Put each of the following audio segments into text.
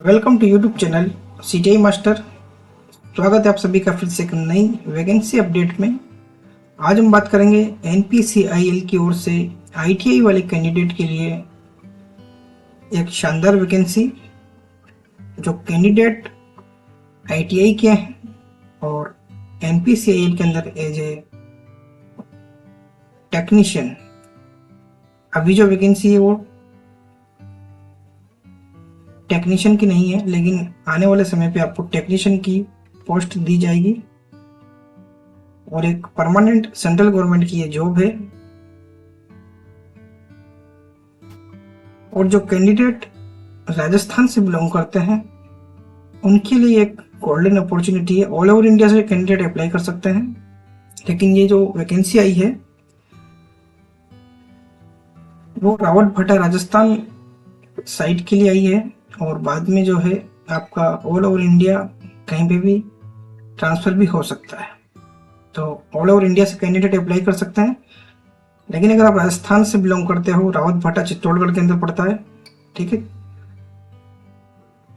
Welcome to YouTube channel CTI master. स्वागत है आप सभी का फिर से एक नई वैकेंसी अपडेट में। आज हम बात करेंगे एनपीसीआईएल की ओर से आईटीआई वाले कैंडिडेट के लिए एक शानदार वैकेंसी। जो कैंडिडेट आईटीआई के हैं और एनपीसीआईएल के अंदर एज ए टेक्नीशियन, अभी जो वैकेंसी है वो टेक्नीशियन की नहीं है, लेकिन आने वाले समय पे आपको टेक्नीशियन की पोस्ट दी जाएगी और एक परमानेंट सेंट्रल गवर्नमेंट की ये जॉब है। और जो कैंडिडेट राजस्थान से बिलोंग करते हैं उनके लिए एक गोल्डन अपॉर्चुनिटी है। ऑल ओवर इंडिया से कैंडिडेट अप्लाई कर सकते हैं, लेकिन ये जो वैकेंसी आई है वो रावतभाटा राजस्थान साइट के लिए आई है और बाद में जो है आपका ऑल ओवर इंडिया कहीं पे भी ट्रांसफर भी हो सकता है। तो ऑल ओवर इंडिया से कैंडिडेट अप्लाई कर सकते हैं, लेकिन अगर आप राजस्थान से बिलोंग करते हो, रावतभाटा चित्तौड़गढ़ के अंदर पड़ता है, ठीक है,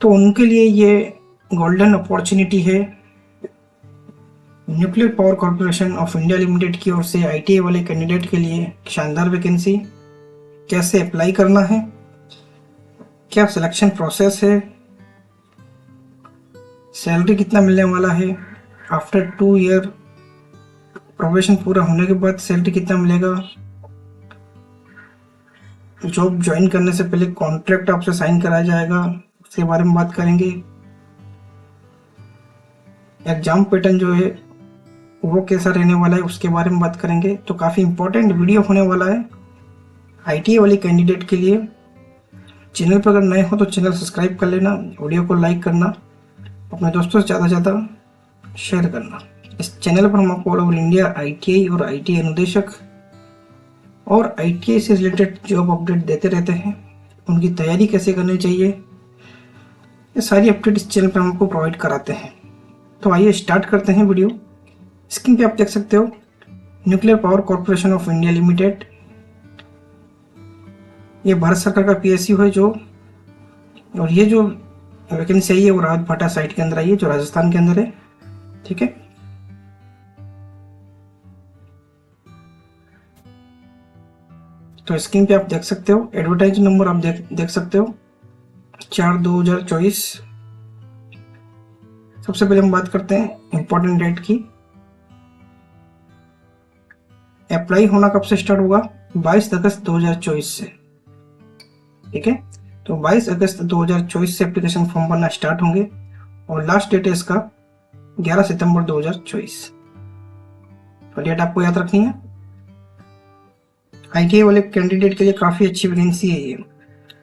तो उनके लिए ये गोल्डन अपॉर्चुनिटी है। Nuclear power corporation of India limited की ओर से आईटीआई वाले कैंडिडेट के लिए शानदार वैकेंसी। कैसे अप्लाई करना है, क्या सिलेक्शन प्रोसेस है, सैलरी कितना मिलने वाला है, आफ्टर 2 ईयर प्रोबेशन पूरा होने के बाद सैलरी कितना मिलेगा, जॉब ज्वाइन करने से पहले कॉन्ट्रैक्ट आपसे साइन कराया जाएगा, उसके बारे में बात करेंगे। एग्जाम पैटर्न जो है वो कैसा रहने वाला है उसके बारे में बात करेंगे। तो काफ़ी इंपॉर्टेंट वीडियो होने वाला है आईटीआई वाले कैंडिडेट के लिए। चैनल पर अगर नए हो तो चैनल सब्सक्राइब कर लेना, वीडियो को लाइक करना, अपने दोस्तों से ज़्यादा शेयर करना। इस चैनल पर हम आपको ऑल ओवर इंडिया आईटीआई और आईटीआई अनुदेशक और आईटीआई से रिलेटेड जॉब अपडेट देते रहते हैं। उनकी तैयारी कैसे करनी चाहिए, ये सारी अपडेट इस चैनल पर हम आपको प्रोवाइड कराते हैं। तो आइए स्टार्ट करते हैं वीडियो। स्क्रीन पे आप देख सकते हो nuclear power corporation of India limited, ये भारत सरकार का पीएसयू है जो, और ये जो वैकेंसी आई है वो रावतभाटा साइट के अंदर आई है जो राजस्थान के अंदर है, ठीक है। तो स्क्रीन पे आप देख सकते हो एडवर्टाइज नंबर आप देख सकते हो 4/2024। सबसे पहले हम बात करते हैं इंपॉर्टेंट डेट की। अप्लाई होना कब से स्टार्ट होगा? 22 अगस्त 2024 से, ठीक है। तो 22 अगस्त 2024 से एप्लीकेशन फॉर्म भरना स्टार्ट होंगे और लास्ट डेट है इसका 11 सितंबर 2024। तो डेट आपको याद रखनी है। आईटीआई वाले कैंडिडेट के लिए काफ़ी अच्छी वैकेंसी है ये,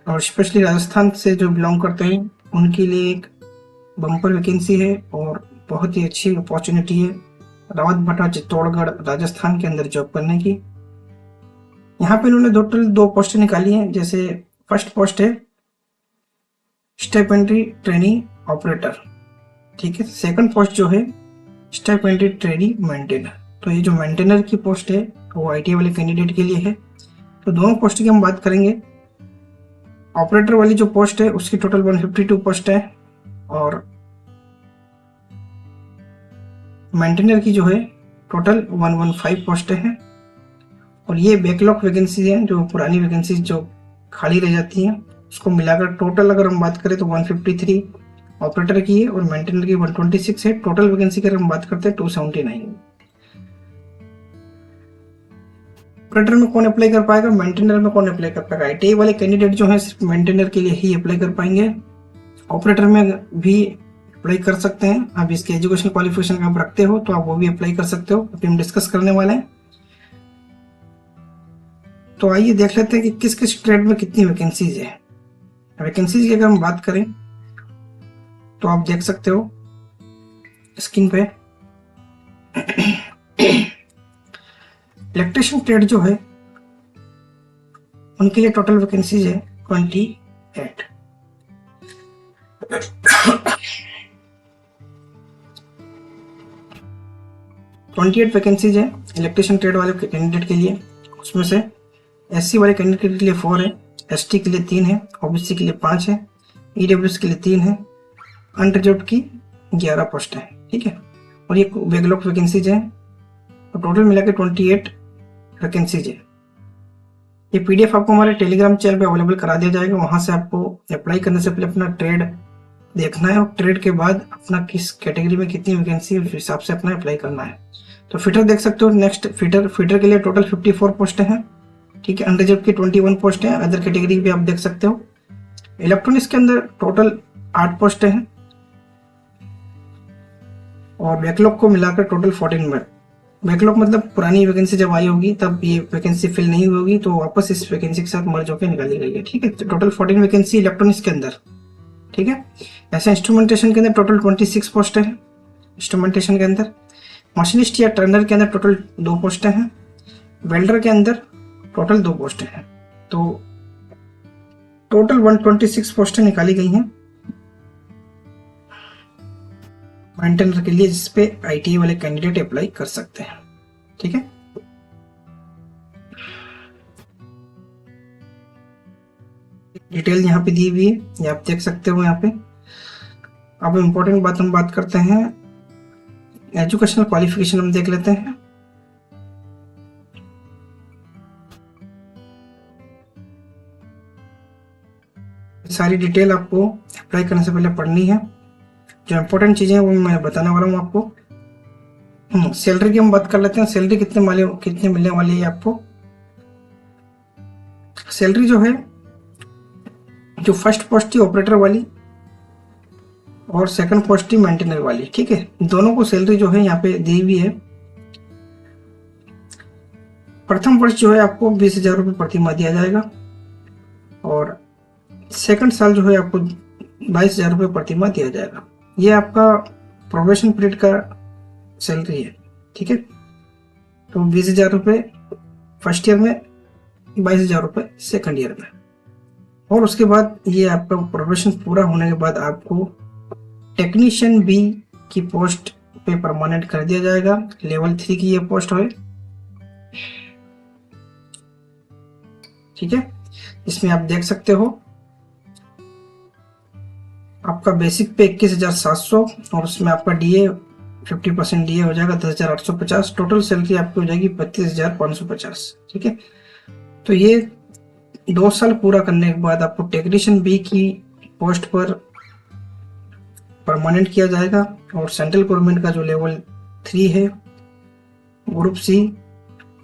और स्पेशली राजस्थान से जो बिलोंग करते हैं उनके लिए एक बम्पर वैकेंसी है और बहुत ही अच्छी अपॉर्चुनिटी है रावतभाटा चित्तौड़गढ़ राजस्थान के अंदर जॉब करने की। यहाँ पे इन्होंने टोटल 2 पोस्ट निकाली हैं। जैसे फर्स्ट पोस्ट है स्टाइपेंडरी ट्रेनिंग ऑपरेटर, ठीक है। सेकंड पोस्ट जो है स्टाइपेंडरी ट्रेनिंग मेंटेनर। तो ये जो मेंटेनर की पोस्ट है वो आईटीआई वाले कैंडिडेट के लिए है। तो दोनों पोस्ट की हम बात करेंगे। ऑपरेटर वाली जो पोस्ट है उसकी टोटल 152 पोस्ट है और मेंटेनर की जो है टोटल 115 पोस्ट है। और ये बैकलॉग वैकेंसी है, जो पुरानी वैकेंसी जो खाली रह जाती हैं उसको मिलाकर टोटल अगर हम बात करें तो 153 ऑपरेटर की है और मेंटेनर की 126 है। टोटल वैकेंसी की अगर हम बात करते हैं 279। ऑपरेटर में कौन अप्लाई कर पाएगा, मेंटेनर में कौन अप्लाई कर पाएगा? आईटीआई वाले कैंडिडेट जो है सिर्फ मेंटेनर के लिए ही अप्लाई कर पाएंगे। ऑपरेटर में भी अप्लाई कर सकते हैं। आप इसके एजुकेशन क्वालिफिकेशन आप रखते हो तो आप वो भी अप्लाई कर सकते हो। अभी हम डिस्कस करने वाले हैं। तो आइए देख लेते हैं कि किस किस ट्रेड में कितनी वैकेंसीज है। वैकेंसीज की अगर हम बात करें तो आप देख सकते हो स्क्रीन पे इलेक्ट्रिशियन ट्रेड जो है उनके लिए टोटल वैकेंसीज है 28। 28 वैकेंसीज है इलेक्ट्रिशियन ट्रेड वाले कैंडिडेट के लिए। उसमें से एससी वाले कैंडिडेट के लिए 4 है, एसटी के लिए 3 है, ओबीसी के लिए 5 है, ईडब्ल्यूएस के लिए 3 है, अनरिजर्व्ड की 11 पोस्ट है, ठीक है। और ये बैकलॉग वैकेंसीज हैं, तो टोटल मिला के 28 वैकेंसीज है। ये पीडीएफ आपको हमारे टेलीग्राम चैनल पे अवेलेबल करा दिया जाएगा। वहां से आपको अप्लाई करने से पहले अपना ट्रेड देखना है और ट्रेड के बाद अपना किस कैटेगरी में कितनी वैकेंसी है उस हिसाब से अपना अप्लाई करना है। तो फिटर देख सकते हो। नेक्स्ट फिटर के लिए टोटल 54 पोस्ट हैं, ठीक है। अनरिजर्व की 21 पोस्ट हैं। अदर कैटेगरी भी आप देख सकते हो। इलेक्ट्रॉनिक्स के अंदर टोटल 8 पोस्ट हैं और बैकलॉग को मिलाकर टोटल 14 में। बैकलॉग मतलब पुरानी वैकेंसी जब आई होगी तब ये वैकेंसी फिल नहीं होगी तो वापस इस वैकेंसी के साथ मर्ज होकर निकाली गई है, ठीक है। तो टोटल 14 वैकेंसी इलेक्ट्रॉनिक्स के अंदर, ठीक है। ऐसे इंस्ट्रूमेंटेशन के अंदर टोटल 26 पोस्ट है। इंस्ट्रूमेंटेशन के अंदर मशीनिस्ट या टर्नर के अंदर टोटल 2 पोस्ट हैं। वेल्डर के अंदर टोटल 2 पोस्ट हैं। तो टोटल 126 पोस्टें निकाली गई हैं मेंटेनर के लिए, जिसपे आईटीआई वाले कैंडिडेट अप्लाई कर सकते हैं, ठीक है। डिटेल यहाँ पे दी हुई है, ये आप देख सकते हो यहाँ पे। अब इम्पोर्टेंट बात हम बात करते हैं, एजुकेशनल क्वालिफिकेशन हम देख लेते हैं। सारी डिटेल आपको अप्लाई करने से पहले पढ़नी है। जो इम्पोर्टेंट चीजें हैं वो मैं बताने वाला हूँ आपको। सैलरी की हम बात कर लेते हैं। सैलरी कितने मिलने वाली है आपको। सैलरी जो है, जो फर्स्ट पोस्ट थी ऑपरेटर वाली और सेकंड पोस्ट थी मेंटेनर वाली, ठीक है। दोनों को सैलरी जो है यहाँ पे दी हुई है। प्रथम वर्ष जो है आपको 20,000 रुपये प्रति माह दिया जाएगा और सेकंड साल जो है आपको 22,000 रुपये प्रति माह दिया जाएगा। ये आपका प्रोबेशन पीरियड का सैलरी है, ठीक है। तो 20,000 रुपये फर्स्ट ईयर में, 22,000 रुपये सेकंड ईयर में। और उसके बाद ये आपका प्रोबेशन पूरा होने के बाद आपको टेक्नीशियन बी की पोस्ट पे परमानेंट कर दिया जाएगा। लेवल 3 की ये पोस्ट है, ठीक है। इसमें आप देख सकते हो आपका बेसिक पे 21,700 और उसमें आपका डीए 50% डीए हो जाएगा 10,850। टोटल सैलरी आपकी हो जाएगी 32,550, ठीक है। तो ये 2 साल पूरा करने के बाद आपको टेक्नीशियन बी की पोस्ट पर परमानेंट किया जाएगा और सेंट्रल गवर्नमेंट का जो लेवल 3 है ग्रुप सी,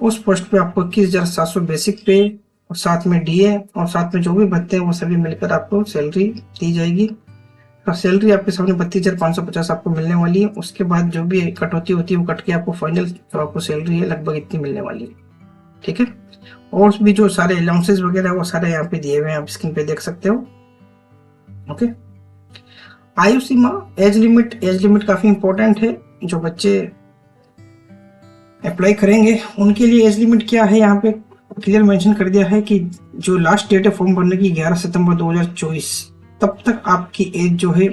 उस पोस्ट पे आपको 21,700 बेसिक पे और साथ में डीए और साथ में जो भी भत्ते हैं वो सभी मिलकर आपको सैलरी दी जाएगी। और सैलरी आपके सामने 32,550 आपको मिलने वाली है। उसके बाद जो भी कटौती होती है वो कट के आपको फाइनल जो आपको सैलरी है लगभग इतनी मिलने वाली है, ठीक है। और भी जो सारे अलाउंसेस वगैरह वो सारे यहाँ पे दिए हुए हैं, आप स्क्रीन पे देख सकते हो, ओके। आयु सीमा, एज लिमिट काफी इंपॉर्टेंट है। जो बच्चे अप्लाई करेंगे उनके लिए एज लिमिट क्या है, यहाँ पे क्लियर मेंशन कर दिया है कि जो लास्ट डेट है फॉर्म भरने की 11 सितंबर 2024, तब तक आपकी एज जो है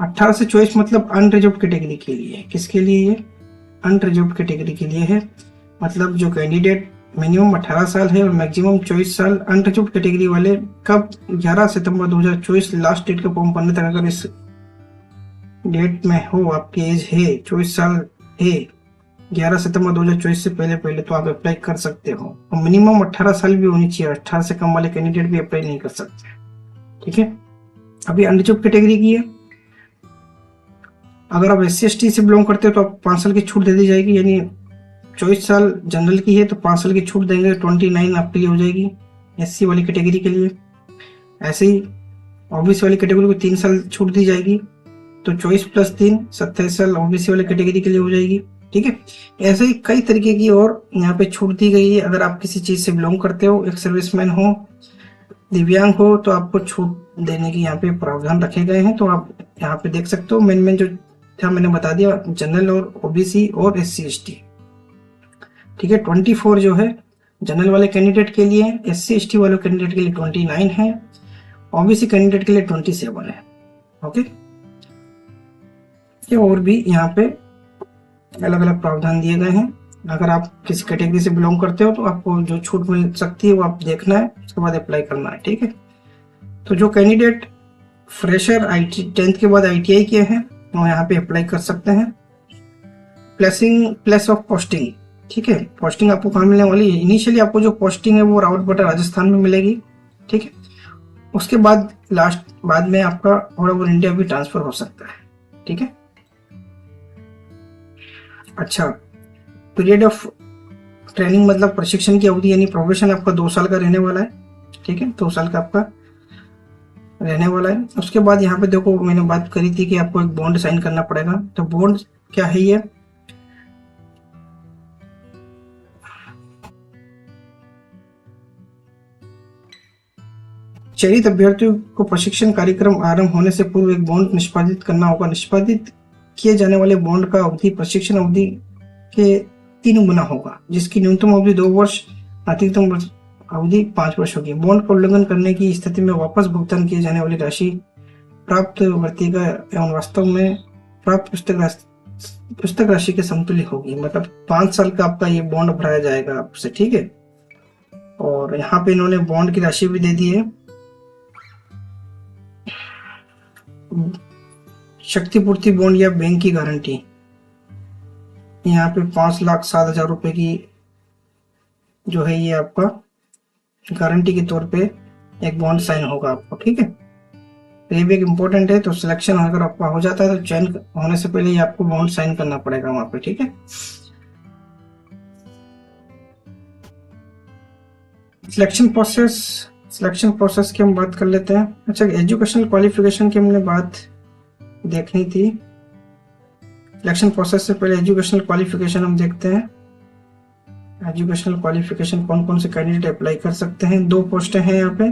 18 से 24 मतलब अनरिजर्व कैटेगरी के लिए। किसके लिए? ये अनरिजर्व कैटेगरी के लिए है। मतलब जो कैंडिडेट मिनिमम 18 साल है और मैक्सिमम 24 साल, अनरिजर्व कैटेगरी वाले कब 11 सितंबर 2024 लास्ट डेट का फॉर्म भरने तक अगर इस डेट में हो, आपकी एज है 24 साल है 11 सितंबर 2024 से पहले तो आप अप्लाई कर सकते हो। और मिनिमम 18 साल भी होनी चाहिए, 18 से कम वाले कैंडिडेट भी अप्लाई नहीं कर सकते, ठीक है। अभी अनरिजर्व कैटेगरी की है। अगर आप SC/ST से बिलोंग करते हो तो आप 5 साल की छूट दे दी जाएगी, यानी 24 साल जनरल की है तो 5 साल की छूट देंगे, 29 आपके लिए हो जाएगी SC वाली कैटेगरी के लिए। ऐसे ही OBC वाली कैटेगरी को 3 साल छूट दी जाएगी, तो 24 + 3 27 साल OBC वाली कैटेगरी के लिए हो जाएगी, ठीक है। ऐसे ही कई तरीके की और यहाँ पे छूट दी गई है। अगर आप किसी चीज से बिलोंग करते हो, एक सर्विसमैन हो, दिव्यांग हो, तो आपको छूट देने की यहाँ पे प्रावधान रखे गए हैं। तो आप यहाँ पे देख सकते हो मेन जो था मैंने बता दिया, जनरल और OBC और SC/ST, ठीक है। 24 जो है जनरल वाले कैंडिडेट के लिए, SC/ST वाले कैंडिडेट के लिए 29 है, OBC कैंडिडेट के लिए 27 है, ओके। ये और भी यहाँ पे अलग अलग प्रावधान दिए गए हैं। अगर आप किसी कैटेगरी से बिलोंग करते हो तो आपको जो छूट मिल सकती है वो आप देखना है, उसके बाद अप्लाई करना है, ठीक है। तो जो कैंडिडेट फ्रेशर IT 10th के बाद ITI किए हैं और यहाँ पे अप्लाई कर सकते हैं। प्लेस ऑफ पोस्टिंग, ठीक है, पोस्टिंग आपको कहाँ मिलने वाली है? इनिशियली आपको जो पोस्टिंग है वो रावतबाटा राजस्थान में मिलेगी, ठीक है। उसके बाद बाद में आपका ऑल ओवर इंडिया भी ट्रांसफर हो सकता है, ठीक है। अच्छा, पीरियड ऑफ ट्रेनिंग मतलब प्रशिक्षण की अवधि यानी प्रोबेशन आपका 2 साल का रहने वाला है, ठीक है, 2 साल का आपका रहने वाला है। उसके बाद यहाँ पे देखो मैंने बात करी थी कि आपको एक बॉन्ड साइन करना पड़ेगा, तो बॉन्ड क्या है ये? चयनित अभ्यर्थियों को प्रशिक्षण कार्यक्रम आरंभ होने से पूर्व एक बॉन्ड निष्पादित करना होगा। निष्पादित किए जाने वाले बॉन्ड का अवधि प्रशिक्षण अवधि के 3 गुना होगा, जिसकी न्यूनतम अवधि 2 वर्ष, अधिकतम अवधि 5 वर्ष होगी। बॉन्ड का उल्लंघन करने की स्थिति में वापस भुगतान किए जाने वाली राशि प्राप्त वर्तिका एवं वास्तव में प्राप्त पुस्तक राशि के समतुल्य होगी। मतलब 5 साल का आपका ये बॉन्ड भराया जाएगा आपसे, ठीक है। और यहाँ पे इन्होंने बॉन्ड की राशि भी दे दी है। शक्तिपूर्ति बॉन्ड या बैंक की गारंटी, यहाँ पे 5,07,000 रुपए की जो है ये आपका गारंटी के तौर पे एक बॉन्ड साइन होगा आपको, ठीक है। ये भी एक इम्पोर्टेंट है, तो सिलेक्शन अगर आपका हो जाता है तो चयन होने से पहले ही आपको बॉन्ड साइन करना पड़ेगा वहां पे, ठीक है। सिलेक्शन प्रोसेस की हम बात कर लेते हैं। अच्छा, एजुकेशनल क्वालिफिकेशन की हमने बात देखनी थी। सिलेक्शन प्रोसेस से पहले एजुकेशनल क्वालिफिकेशन हम देखते हैं। एजुकेशनल क्वालिफिकेशन कौन कौन से कैंडिडेट अप्लाई कर सकते हैं? 2 पोस्टें हैं यहाँ पे,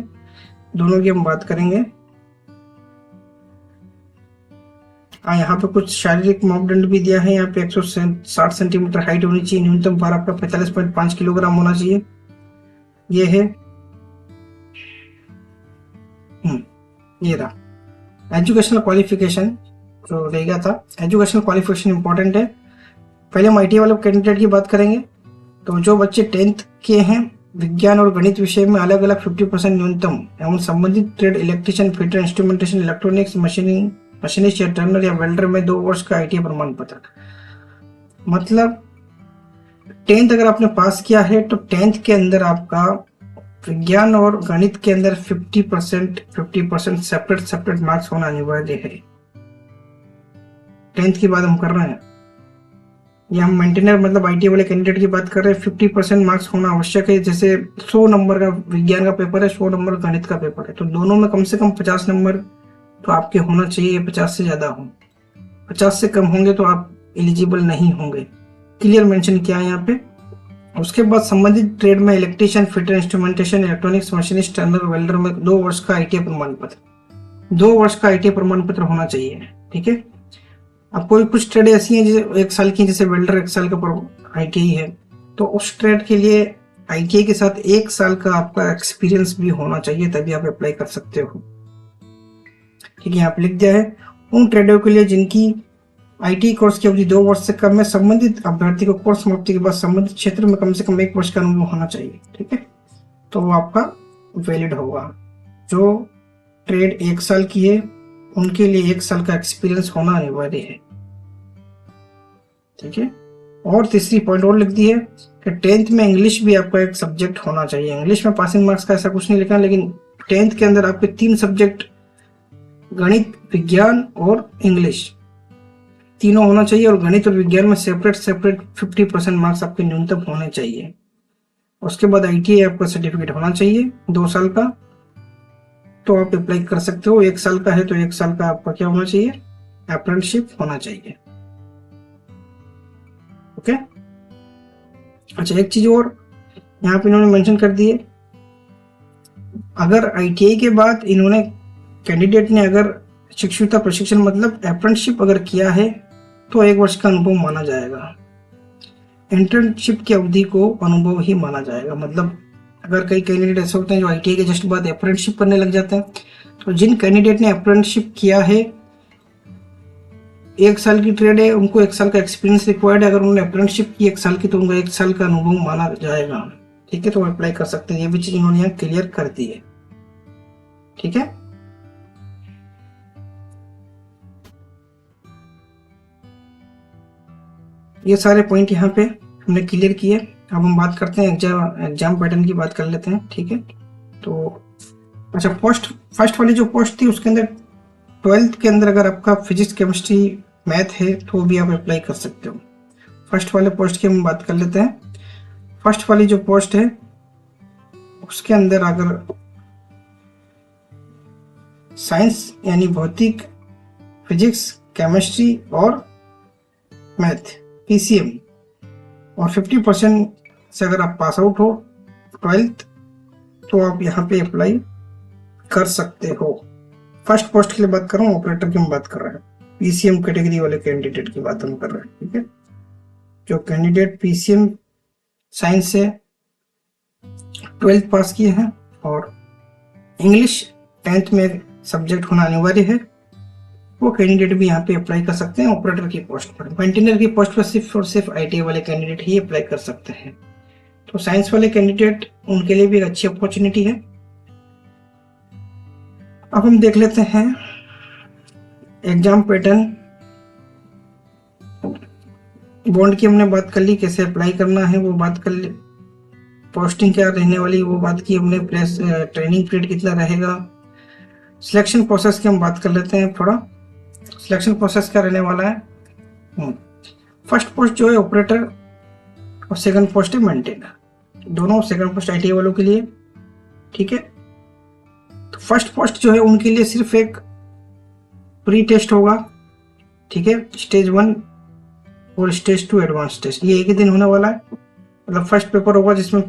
दोनों की हम बात करेंगे। यहाँ पे कुछ शारीरिक मापदंड भी दिया है। यहाँ पे 160 सेंटीमीटर हाइट होनी चाहिए, न्यूनतम भार आपका 45.5 किलोग्राम होना चाहिए। ये है ये रहा एजुकेशनल क्वालिफिकेशन जो रहेगा था। एजुकेशनल क्वालिफिकेशन इंपॉर्टेंट है। पहले हम IT वाले कैंडिडेट की बात करेंगे। तो जो बच्चे 10th के हैं, विज्ञान और गणित विषय में अलग अलग 50% न्यूनतम एवं संबंधित trade electrician, fitter, instrumentation, electronics, machinist या टर्नर या वेल्डर में 2 वर्ष का ITI प्रमाण पत्र। मतलब 10th अगर आपने पास किया है तो 10th के अंदर आपका विज्ञान और गणित के अंदर 50% सेपरेट मार्क्स होना अनिवार्य है। 10th की बात हम कर रहे हैं, ये हम मेंटेनर मतलब IT वाले कैंडिडेट की बात कर रहे हैं। 50% मार्क्स होना आवश्यक है। जैसे 100 नंबर का विज्ञान का पेपर है, 100 नंबर गणित का पेपर है, तो दोनों में कम से कम 50 नंबर तो आपके होना चाहिए। 50 से ज्यादा हो, 50 से कम होंगे तो आप एलिजिबल नहीं होंगे। क्लियर मेंशन किया है यहाँ पे। उसके बाद संबंधित ट्रेड में electrician, fitter, instrumentation, electronics, machinist, Turner, welder में 2 वर्ष का ITI प्रमाण पत्र, 2 वर्ष का ITI प्रमाण पत्र होना चाहिए, ठीक है। अब कोई कुछ ट्रेड ऐसी हैं जैसे 1 साल की, जैसे वेल्डर 1 साल का ITI है, तो उस ट्रेड के लिए ITI के साथ 1 साल का आपका एक्सपीरियंस भी होना चाहिए, तभी आप अप्लाई कर सकते हो, ठीक है। यहाँ पे लिख दिया है उन ट्रेडों के लिए जिनकी IT कोर्स की अवधि 2 वर्ष से कम है, संबंधित अभ्यर्थी को कोर्स समाप्ति के बाद संबंधित क्षेत्र में कम से कम 1 वर्ष का अनुभव होना चाहिए, ठीक है, तो वो आपका वैलिड होगा। जो ट्रेड 1 साल की है उनके लिए 1 साल का एक्सपीरियंस होना अनिवार्य है, ठीक है। और तीसरी पॉइंट और लिख दी है कि 10th में इंग्लिश भी आपका एक सब्जेक्ट होना चाहिए। इंग्लिश में पासिंग मार्क्स का ऐसा कुछ नहीं लिखा, लेकिन 10th के अंदर आपके 3 सब्जेक्ट गणित, विज्ञान और इंग्लिश तीनों होना चाहिए। और गणित और विज्ञान में सेपरेट 50% मार्क्स आपके न्यूनतम होने चाहिए। उसके बाद ITI आपका सर्टिफिकेट होना चाहिए 2 साल का, तो आप अप्लाई कर सकते हो। 1 साल का है तो 1 साल का आपका क्या होना चाहिए? अप्रेंटिसशिप होना चाहिए, ओके। अच्छा, एक चीज और यहाँ पे इन्होंने मेंशन कर दी है, अगर ITI के बाद इन्होंने कैंडिडेट ने अगर शिक्षुता प्रशिक्षण मतलब अप्रेंटिसशिप अगर किया है तो 1 वर्ष का अनुभव माना जाएगा। इंटर्नशिप की अवधि को अनुभव ही माना जाएगा। मतलब अगर कई कैंडिडेट ऐसे होते हैं जो ITI के जस्ट बाद अप्रेंटिसशिप करने लग जाते हैं, तो जिन कैंडिडेट ने अप्रेंटिसशिप किया है, 1 साल की ट्रेड है, उनको 1 साल का एक्सपीरियंस रिक्वायर्ड है। अगर उन्होंने अप्रेंटिसशिप की 1 साल की तो उनको 1 साल का अनुभव माना जाएगा, ठीक है, तो अप्लाई कर सकते हैं। ये भी चीज इन्होंने यहाँ क्लियर कर दी है, ठीक है। ये सारे पॉइंट यहाँ पे हमने क्लियर किए। अब हम बात करते हैं एग्जाम पैटर्न की बात कर लेते हैं, ठीक है। तो अच्छा, फर्स्ट वाली जो पोस्ट थी उसके अंदर 12th के अंदर अगर आपका फिजिक्स केमिस्ट्री मैथ है तो भी आप अप्लाई कर सकते हो। फर्स्ट वाले पोस्ट की हम बात कर लेते हैं। फर्स्ट वाली जो पोस्ट है उसके अंदर अगर साइंस यानी भौतिक, फिजिक्स, केमिस्ट्री और मैथ पीसीएम और 50% से अगर आप पास आउट हो 12th तो आप यहाँ पे अप्लाई कर सकते हो। फर्स्ट पोस्ट के लिए बात कर रहा हूँ, ऑपरेटर की हम बात कर रहे हैं, पीसीएम कैटेगरी वाले कैंडिडेट की बात हम कर रहे हैं, ठीक है। जो कैंडिडेट पीसीएम साइंस से 12th पास किए हैं और इंग्लिश 10th में सब्जेक्ट होना अनिवार्य है, वो कैंडिडेट भी यहाँ पे अप्लाई कर सकते हैं ऑपरेटर की पोस्ट पर। मेंटेनर की पोस्ट पर सिर्फ और सिर्फ आईटीआई वाले कैंडिडेट ही अप्लाई कर सकते हैं। तो साइंस वाले कैंडिडेट, उनके लिए भी एक अच्छी अपॉर्चुनिटी है। अब हम देख लेते हैं एग्जाम पैटर्न। बॉन्ड की हमने बात कर ली, कैसे अप्लाई करना है वो बात कर ली, पोस्टिंग क्या रहने वाली वो बात की हमने, प्लेस ट्रेनिंग पीरियड कितना रहेगा। सिलेक्शन प्रोसेस की हम बात कर लेते हैं थोड़ा। सिलेक्शन प्रोसेस क्या रहने वाला है, फर्स्ट पोस्ट जो है ऑपरेटर और सेकंड पोस्ट है मेंटेनर, दोनों सेकंड पोस्ट आईटीआई वालों के लिए, ठीक है। तो फर्स्ट पोस्ट जो है उनके लिए सिर्फ एक प्री टेस्ट होगा, ठीक है, स्टेज 1 और स्टेज 2 एडवांस टेस्ट, ये एक ही दिन होने वाला है। मतलब फर्स्ट पेपर होगा जिसमें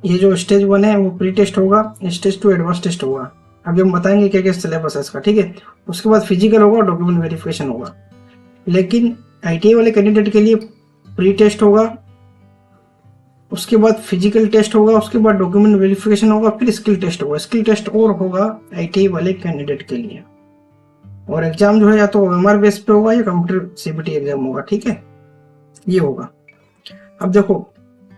ये जो स्टेज 1 है वो प्री टेस्ट होगा, स्टेज 2 एडवांस टेस्ट होगा। अभी हम बताएंगे क्या क्या सिलेबस है इसका, ठीक है। उसके बाद फिजिकल होगा, डॉक्यूमेंट वेरिफिकेशन होगा। लेकिन आईटीआई वाले कैंडिडेट के लिए प्री टेस्ट होगा, उसके बाद फिजिकल टेस्ट होगा, उसके बाद डॉक्यूमेंट वेरिफिकेशन होगा, फिर स्किल टेस्ट होगा। स्किल टेस्ट और होगा आईटीआई वाले कैंडिडेट के लिए। और एग्जाम जो है या तो ओएमआर बेस पे होगा या कंप्यूटर सीबीटी एग्जाम होगा, ठीक है, ये होगा। अब देखो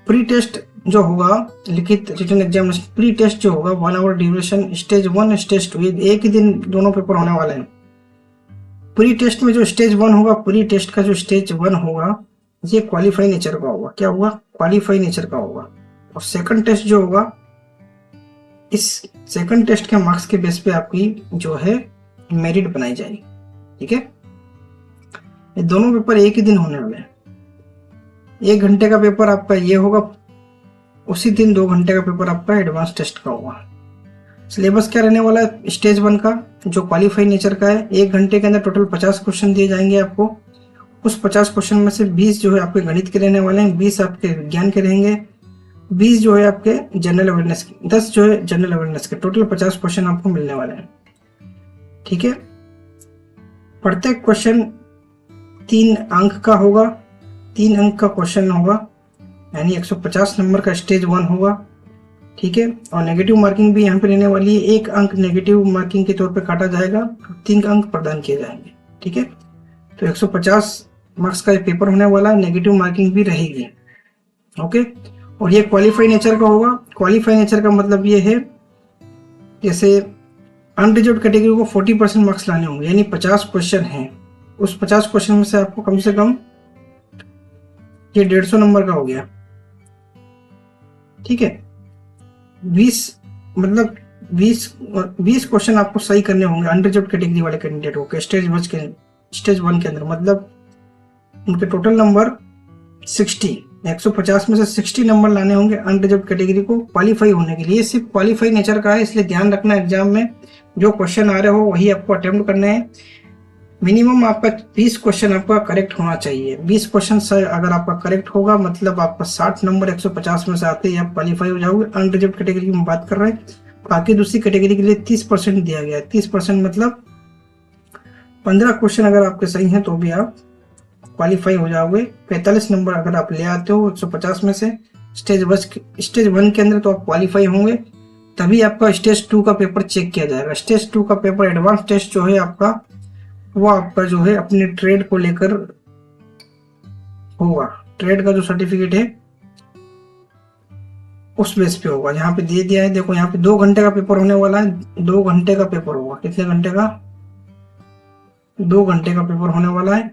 प्री टेस्ट जो होगा, लिखित रिटन एग्जामिनेशन प्री टेस्ट जो होगा 1 आवर ड्यूरेशन, स्टेज 1 स्टेज 2, एक ही दिन दोनों पेपर होने वाले हैं। प्री टेस्ट में जो स्टेज 1 होगा, प्री टेस्ट का जो स्टेज 1 होगा ये क्वालिफाई नेचर का होगा। क्या होगा, क्वालिफाई नेचर का होगा। और सेकंड टेस्ट जो होगा, इस सेकंड टेस्ट के मार्क्स के बेस पे आपकी जो है मेरिट बनाई जाएगी, ठीक है। ये दोनों पेपर एक ही दिन होने वाले हैं। 1 घंटे का पेपर आपका ये होगा, उसी दिन 2 घंटे का पेपर आपका एडवांस टेस्ट का होगा। सिलेबस क्या रहने वाला है, स्टेज 1 का जो क्वालिफाई नेचर का है, 1 घंटे के अंदर टोटल 50 क्वेश्चन दिए जाएंगे आपको। उस 50 क्वेश्चन में से 20 जो है आपके गणित के रहने वाले हैं, 20 आपके विज्ञान के रहेंगे, 20 जो है आपके जनरल अवेयरनेस के, 10 जो है जनरल अवेयरनेस के। टोटल 50 क्वेश्चन आपको मिलने वाले हैं, ठीक है। प्रत्येक क्वेश्चन 3 अंक का होगा, 3 अंक का क्वेश्चन होगा, यानी 150 नंबर का स्टेज 1 होगा, ठीक है। और नेगेटिव मार्किंग भी यहाँ पे रहने वाली है, 1 अंक नेगेटिव मार्किंग के तौर पे काटा जाएगा, 3 अंक प्रदान किए जाएंगे, ठीक है। तो 150 मार्क्स का पेपर होने वाला है, नेगेटिव मार्किंग भी रहेगी, ओके। और ये क्वालिफाई नेचर का होगा। क्वालिफाई नेचर का मतलब ये है, जैसे अनरिजर्व कैटेगरी को 40% मार्क्स लाने होंगे, यानी 50 क्वेश्चन हैं, उस 50 क्वेश्चन में से आपको कम से कम ये 150 नंबर का हो गया, ठीक है। 20 मतलब 20 क्वेश्चन आपको सही करने होंगे अनरिजर्व कैटेगरी वाले कैंडिडेट को स्टेज 1 के अंदर। मतलब उनके टोटल नंबर 60, 150 में से 60 नंबर लाने होंगे अनरिजर्व कैटेगरी को क्वालिफाई होने के लिए। सिर्फ क्वालिफाई नेचर का है, इसलिए ध्यान रखना एग्जाम में जो क्वेश्चन आ रहे हो वही आपको अटेम्प्ट करने हैं। मिनिमम आपका 20 क्वेश्चन आपका करेक्ट होना चाहिए। 20 क्वेश्चन अगर आपका करेक्ट होगा मतलब आपका 60 नंबर 150 में से आते ही आप क्वालिफाई हो जाओगे। अनरिजर्व कैटेगरी की बात कर रहे हैं, बाकी दूसरी कैटेगरी के लिए 30% दिया गया है। 30% मतलब 15 क्वेश्चन अगर आपके सही हैं तो भी आप क्वालिफाई हो जाओगे। 45 नंबर अगर आप ले आते हो 150 में से स्टेज 1 के अंदर तो आप क्वालिफाई होंगे, तभी आपका स्टेज 2 का पेपर चेक किया जाएगा। स्टेज 2 का पेपर एडवांस टेस्ट जो है आपका, वो आपका जो है अपने ट्रेड को लेकर होगा। ट्रेड का जो सर्टिफिकेट है उस बेस पे होगा। यहाँ पे दे दिया है, देखो यहाँ पे 2 घंटे का पेपर होने वाला है। 2 घंटे का पेपर होगा। कितने घंटे का? 2 घंटे का पेपर होने वाला है।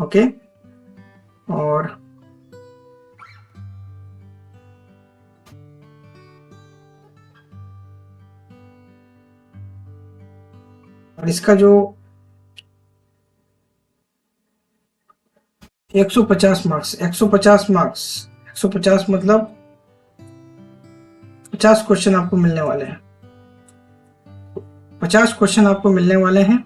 ओके। और इसका जो 150 मार्क्स, 150 मार्क्स, 150 मतलब 50 क्वेश्चन आपको मिलने वाले हैं। 50 क्वेश्चन आपको मिलने वाले हैं।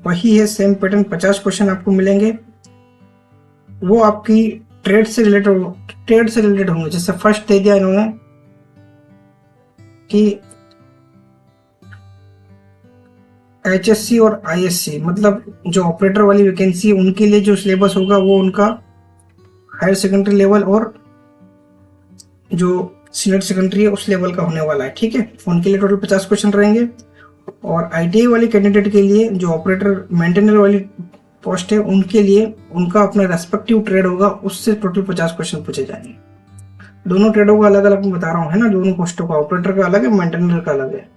वही है सेम पैटर्न, 50 क्वेश्चन आपको मिलेंगे। वो आपकी ट्रेड से रिलेटेड होंगे। जैसे फर्स्ट दे दिया इन्होंने कि HSC और ISC मतलब जो ऑपरेटर वाली वैकेंसी है उनके लिए जो सिलेबस होगा वो उनका हायर सेकेंडरी लेवल और जो सीनियर सेकेंडरी है उस लेवल का होने वाला है। ठीक है, उनके लिए टोटल 50 क्वेश्चन रहेंगे। और ITI वाले कैंडिडेट के लिए जो ऑपरेटर मेंटेनर वाली पोस्ट है उनके लिए उनका अपना रेस्पेक्टिव ट्रेड होगा, उससे टोटल 50 क्वेश्चन पूछे जाएंगे। दोनों ट्रेडों का अलग अलग मैं बता रहा हूँ, है ना। दोनों पोस्टों का ऑपरेटर का अलग है, मेंटेनर का अलग है।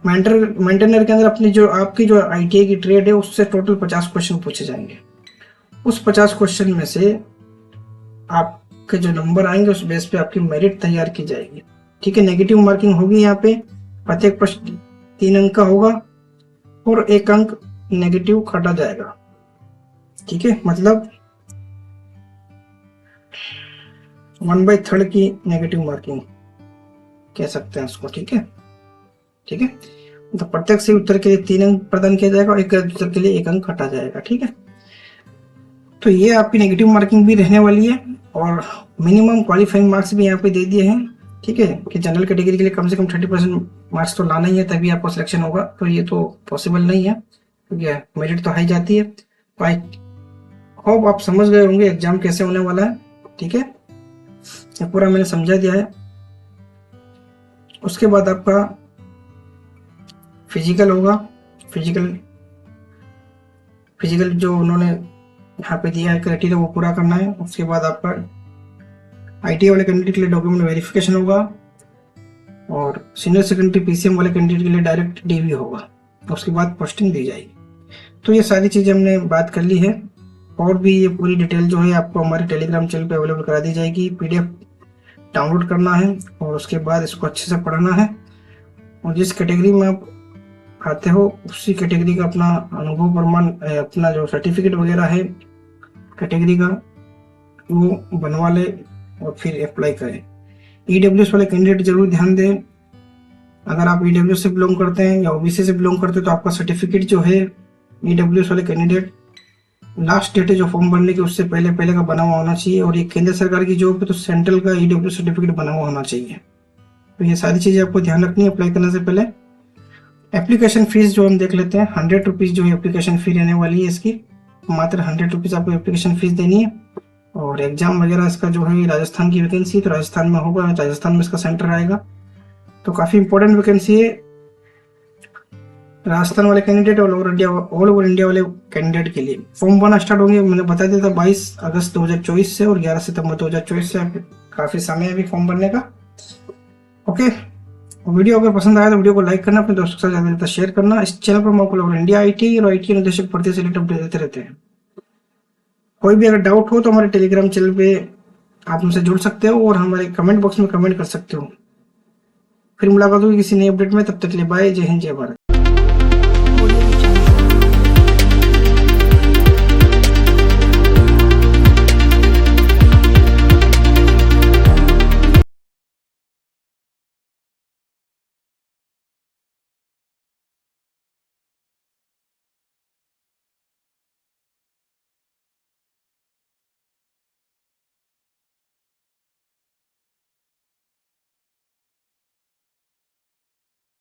मेंटेनर के अंदर अपनी जो आपकी जो ITI की ट्रेड है उससे टोटल 50 क्वेश्चन पूछे जाएंगे। उस 50 क्वेश्चन में से आपके जो नंबर आएंगे उस बेस पे आपकी मेरिट तैयार की जाएगी। ठीक है, नेगेटिव मार्किंग होगी यहाँ पे। प्रत्येक प्रश्न 3 अंक का होगा और 1 अंक नेगेटिव काटा जाएगा। ठीक है, मतलब 1/3 की नेगेटिव मार्किंग कह सकते हैं उसको। ठीक है, ठीक है, तो प्रत्येक सही उत्तर के लिए 3 अंक प्रदान किया जाएगा और एक गलत उत्तर के लिए 1 अंक काटा जाएगा। ठीक है, तो ये आपकी नेगेटिव मार्किंग भी रहने वाली है और मिनिमम क्वालिफाइंग मार्क्स भी यहाँ पे दे दिए हैं। ठीक है, कि जनरल कैटेगरी के लिए कम से कम 30% मार्क्स तो लाना ही है तभी आपको सिलेक्शन होगा। तो ये तो पॉसिबल नहीं है क्योंकि मेरिट तो हाई जाती है। तो आई होप आप समझ गए होंगे एग्जाम कैसे होने वाला है। ठीक है, ये पूरा मैंने समझा दिया है। उसके बाद आपका फिजिकल होगा। फिजिकल जो उन्होंने यहाँ पे दिया है क्राइटेरिया वो पूरा करना है। उसके बाद आपका ITI वाले कैंडिडेट के लिए डॉक्यूमेंट वेरिफिकेशन होगा और सीनियर सेकेंडरी PCM वाले कैंडिडेट के लिए डायरेक्ट DV होगा। उसके बाद पोस्टिंग दी जाएगी। तो ये सारी चीज़ें हमने बात कर ली है और भी ये पूरी डिटेल जो है आपको हमारे टेलीग्राम चैनल पे अवेलेबल करा दी जाएगी। PDF डाउनलोड करना है और उसके बाद इसको अच्छे से पढ़ना है और जिस कैटेगरी में आप आते हो उसी कैटेगरी का अपना अनुभव प्रमाण, अपना जो सर्टिफिकेट वगैरह है कैटेगरी का वो बनवा ले और फिर अप्लाई करें। EWS वाले कैंडिडेट जरूर ध्यान दें। अगर आप EWS से बिलोंग करते हैं या OBC से बिलोंग करते हैं तो आपका सर्टिफिकेट जो है EWS वाले कैंडिडेट लास्ट डेट है जो फॉर्म भरने की उससे पहले का बना हुआ होना चाहिए। और ये केंद्र सरकार की जॉब है तो सेंट्रल का EWS सर्टिफिकेट बना हुआ होना चाहिए। तो ये सारी चीज़ें आपको ध्यान रखनी है अप्लाई करने से पहले। एप्लीकेशन फीस जो हम देख लेते हैं, 100 रुपीज़ जो है एप्लीकेशन फी रहने वाली है इसकी। मात्र 100 रुपीज़ आपको एप्लीकेशन फीस देनी है। और एग्जाम वगैरह इसका जो है राजस्थान की वैकेंसी तो राजस्थान में होगा, राजस्थान में इसका सेंटर आएगा। तो काफ़ी इंपॉर्टेंट वैकेंसी है राजस्थान वाले कैंडिडेट और ऑल ओवर इंडिया वाले कैंडिडेट के लिए। फॉर्म भरना स्टार्ट होंगे, मैंने बता दिया था 22 अगस्त 2024 से और 11 सितंबर 2024 से। काफ़ी समय है अभी फॉर्म भरने का। ओके, वीडियो अगर पसंद आया तो वीडियो को लाइक करना, अपने दोस्तों के साथ ज़्यादा ज़्यादा शेयर करना। इस चैनल पर मैं आपको इंडिया IT और IT अनुदेशक भर्ती से रिलेटेड अपडेट देते रहते हैं। कोई भी अगर डाउट हो तो हमारे टेलीग्राम चैनल पे आप हमसे जुड़ सकते हो और हमारे कमेंट बॉक्स में कमेंट कर सकते हो। फिर मुलाकात होगी किसी नए अपडेट में, तब तक के लिए बाय। जय हिंद, जय भारत।